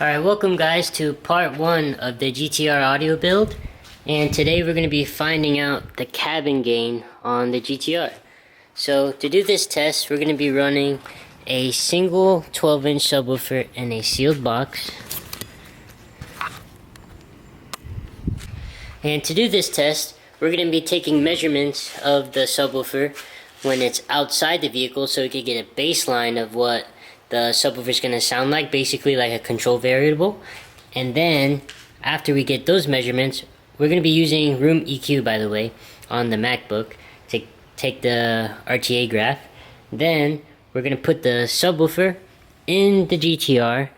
Alright, welcome guys to part 1 of the GTR audio build, and today we're going to be finding out the cabin gain on the GTR. So to do this test, we're going to be running a single 12-inch subwoofer in a sealed box. And to do this test, we're going to be taking measurements of the subwoofer when it's outside the vehicle so we can get a baseline of what the subwoofer is going to sound like, basically like a control variable. And then after we get those measurements, we're going to be using Room EQ, by the way, on the MacBook to take the RTA graph. Then we're going to put the subwoofer in the GTR.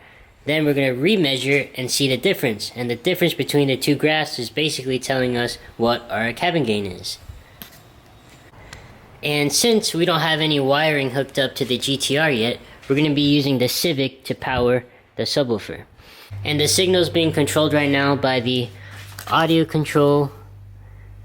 Then we're going to remeasure and see the difference. And the difference between the two graphs is basically telling us what our cabin gain is. And since we don't have any wiring hooked up to the GTR yet, we're going to be using the Civic to power the subwoofer. And the signal is being controlled right now by the audio control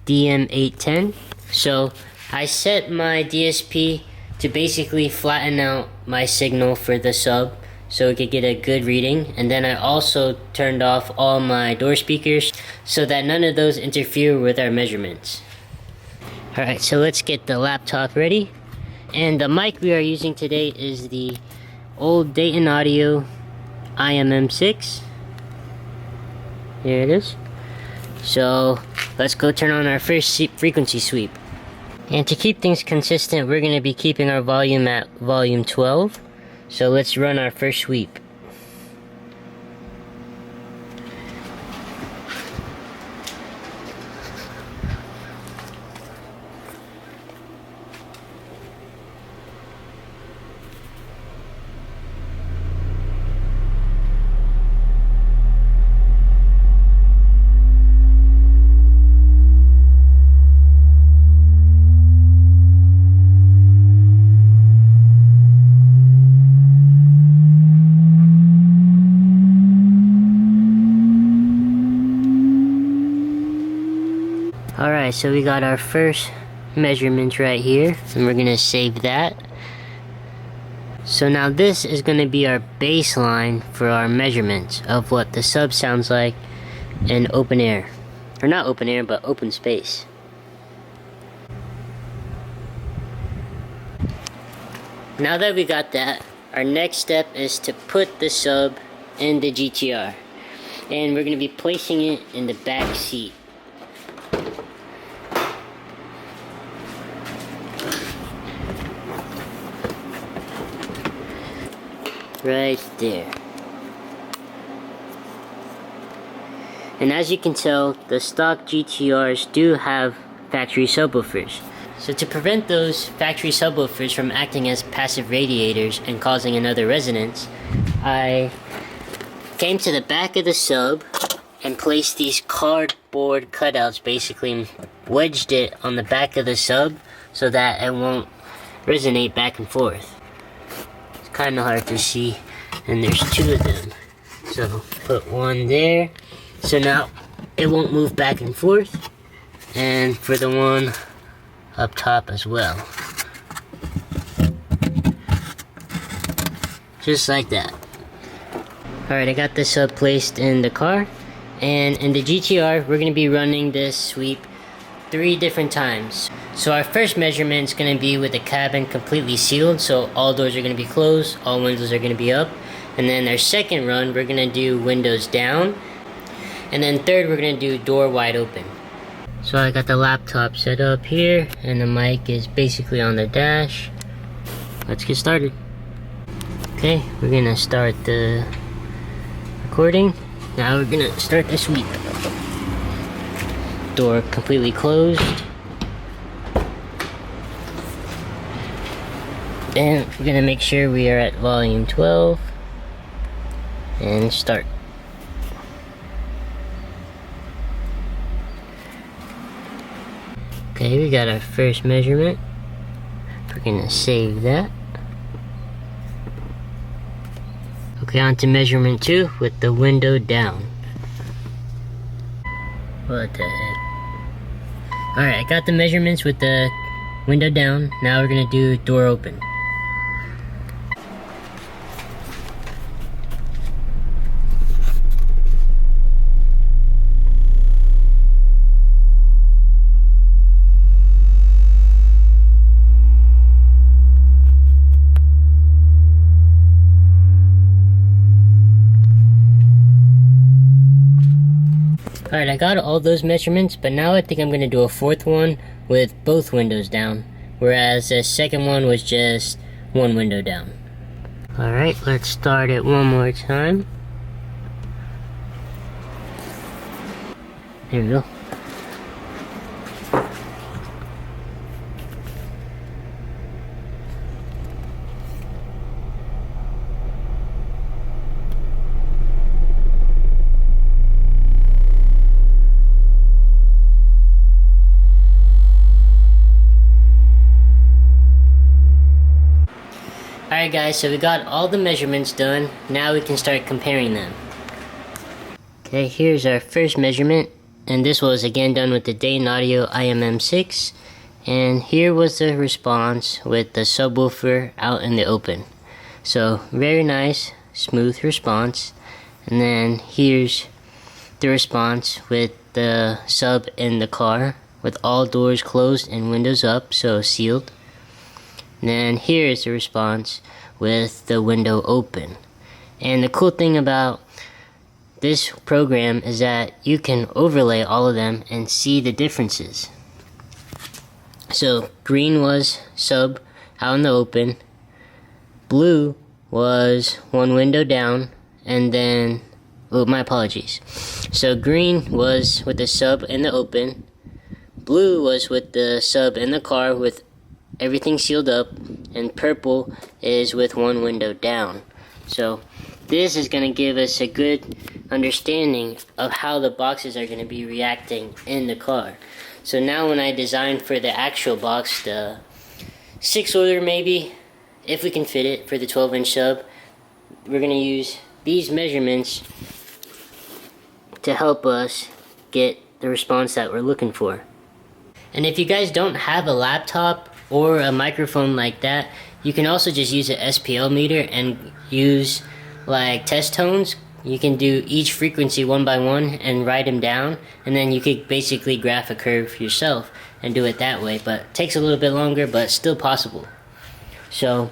DM810. So I set my DSP to basically flatten out my signal for the sub so it could get a good reading. And then I also turned off all my door speakers so that none of those interfere with our measurements. Alright, so let's get the laptop ready. And the mic we are using today is the old Dayton Audio IMM6. Here it is. So let's go turn on our first frequency sweep. And to keep things consistent, we're going to be keeping our volume at volume 12. So let's run our first sweep. Alright, so we got our first measurement right here, and we're going to save that. So now this is going to be our baseline for our measurements of what the sub sounds like in open air. Or not open air, but open space. Now that we got that, our next step is to put the sub in the GTR. And we're going to be placing it in the back seat. Right there. And as you can tell, the stock GTRs do have factory subwoofers. So to prevent those factory subwoofers from acting as passive radiators and causing another resonance, I came to the back of the sub and placed these cardboard cutouts, basically, and wedged it on the back of the sub so that it won't resonate back and forth. Kind of hard to see, and there's two of them, so put one there so now it won't move back and forth, and for the one up top as well, just like that. Alright, I got this sub placed in the car, and in the GTR we're going to be running this sweep 3 different times. So our first measurement is going to be with the cabin completely sealed, so all doors are going to be closed, all windows are going to be up. And then our second run, we're going to do windows down. And then third, we're going to do door wide open. So I got the laptop set up here, and the mic is basically on the dash. Let's get started. Okay, we're going to start the recording. Now we're going to start the sweep. Door completely closed. And we're gonna make sure we are at volume 12 and start. Okay, we got our first measurement. We're gonna save that. Okay, on to measurement 2 with the window down. What the heck? Alright, I got the measurements with the window down. Now we're gonna do door open. Alright, I got all those measurements, but now I think I'm going to do a fourth one with both windows down, whereas the second one was just one window down. Alright, let's start it one more time. Here we go. Alright guys, so we got all the measurements done. Now we can start comparing them. Okay, here's our first measurement. And this was again done with the Dayton Audio IMM6. And here was the response with the subwoofer out in the open. So very nice, smooth response. And then here's the response with the sub in the car with all doors closed and windows up, so sealed. And then here is the response with the window open. And the cool thing about this program is that you can overlay all of them and see the differences. So green was sub out in the open, blue was one window down, and then, oh, my apologies. So green was with the sub in the open, blue was with the sub in the car with everything sealed up, and purple is with one window down. So this is going to give us a good understanding of how the boxes are going to be reacting in the car. So now when I design for the actual box, the 6-order maybe, if we can fit it for the 12-inch sub, we're going to use these measurements to help us get the response that we're looking for. And if you guys don't have a laptop or a microphone like that, you can also just use an SPL meter and use like test tones. You can do each frequency one by one and write them down, and then you could basically graph a curve yourself and do it that way. But it takes a little bit longer, but still possible. So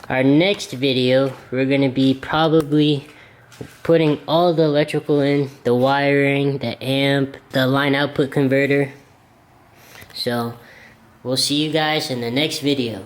our next video, we're going to be probably putting all the electrical in, the wiring, the amp, the line output converter. So we'll see you guys in the next video.